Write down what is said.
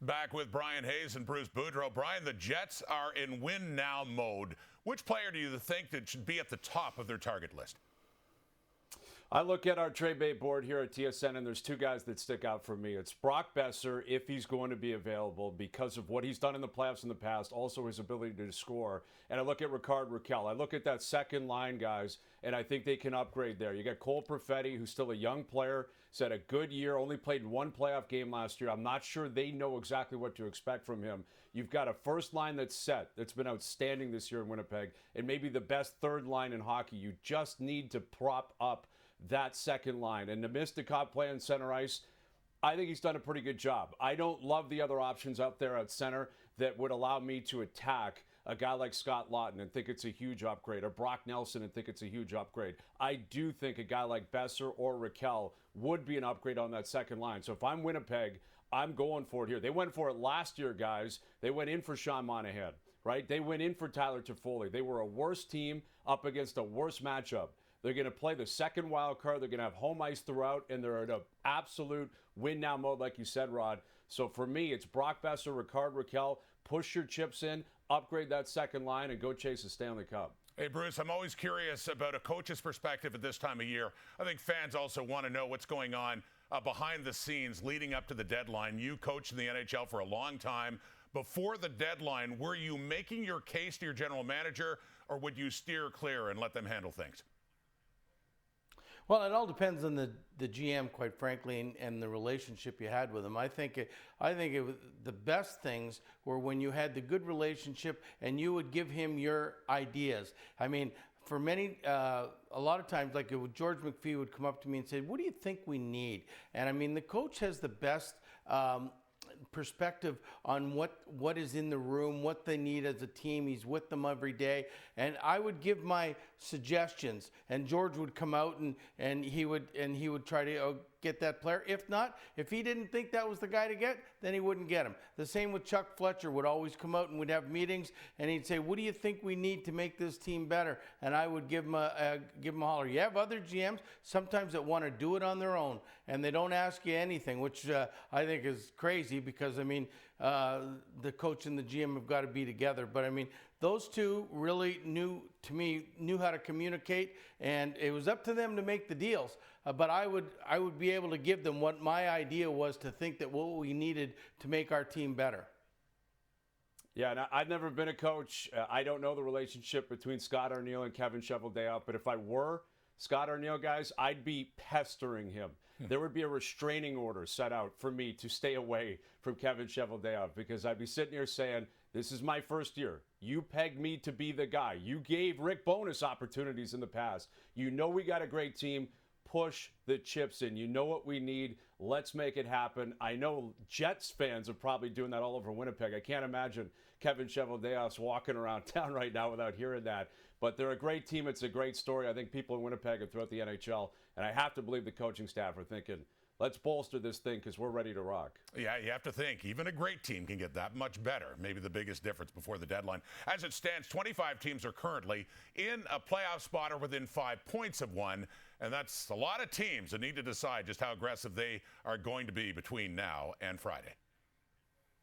Back with Bryan Hayes and Bruce Boudreau. Bryan, the Jets are in win now mode. Which player do you think that should be at the top of their target list? I look at our trade bait board here at TSN, and there's two guys that stick out for me. It's Brock Besser, if he's going to be available, because of what he's done in the playoffs in the past, also his ability to score. And I look at Ricard Raquel. I look at that second line, guys, and I think they can upgrade there. You got Cole Perfetti, who's still a young player. He's had a good year, only played one playoff game last year. I'm not sure they know exactly what to expect from him. You've got a first line that's set, that's been outstanding this year in Winnipeg, and maybe the best third line in hockey. You just need to prop up that second line. And Namestnikov playing center ice, I think he's done a pretty good job. I don't love the other options out there at center that would allow me to attack a guy like Scott Laughton and think it's a huge upgrade, or Brock Nelson and think it's a huge upgrade. I do think a guy like Besser or Raquel would be an upgrade on that second line. So if I'm Winnipeg, I'm going for it here. They went for it last year, guys. They went in for Sean Monahan, right? They went in for Tyler Toffoli. They were a worse team up against a worse matchup. They're going to play the second wild card. They're going to have home ice throughout, and they're in an absolute win-now mode, like you said, Rod. So for me, it's Brock Besser, Ricard Raquel. Push your chips in, upgrade that second line, and go chase a Stanley Cup. Hey, Bruce, I'm always curious about a coach's perspective at this time of year. I think fans also want to know what's going on behind the scenes leading up to the deadline. You coached in the NHL for a long time. Before the deadline, were you making your case to your general manager, or would you steer clear and let them handle things? Well, it all depends on the GM, quite frankly, and the relationship you had with him. I think the best things were when you had the good relationship and you would give him your ideas. I mean, for many, a lot of times, like George McPhee would come up to me and say, "What do you think we need?" And I mean, the coach has the best perspective on what is in the room, what they need as a team. He's with them every day, and I would give my suggestions, and George would come out and he would try to get that player. If not, if he didn't think that was the guy to get, then he wouldn't get him. The same with Chuck Fletcher. Would always come out and we'd have meetings, and he'd say, "What do you think we need to make this team better?" And I would give him a holler. You have other GMs sometimes that want to do it on their own, and they don't ask you anything, which I think is crazy, because I mean, the coach and the GM have got to be together. But I mean, those two really knew how to communicate, and it was up to them to make the deals. But I would be able to give them what my idea was, to think that what we needed to make our team better. Yeah, and I've never been a coach. I don't know the relationship between Scott Arniel and Kevin Cheveldayoff, but if I were Scott Arniel, guys, I'd be pestering him. There would be a restraining order set out for me to stay away from Kevin Cheveldayoff, because I'd be sitting here saying, this is my first year. You pegged me to be the guy. You gave Rick bonus opportunities in the past. You know we got a great team. Push the chips in. You know what we need. Let's make it happen. I know Jets fans are probably doing that all over Winnipeg. I can't imagine Kevin Cheveldayoff's walking around town right now without hearing that. But they're a great team. It's a great story. I think people in Winnipeg and throughout the NHL, and I have to believe the coaching staff are thinking, let's bolster this thing because we're ready to rock. Yeah, you have to think. Even a great team can get that much better. Maybe the biggest difference before the deadline. As it stands, 25 teams are currently in a playoff spot or within 5 points of one. And that's a lot of teams that need to decide just how aggressive they are going to be between now and Friday.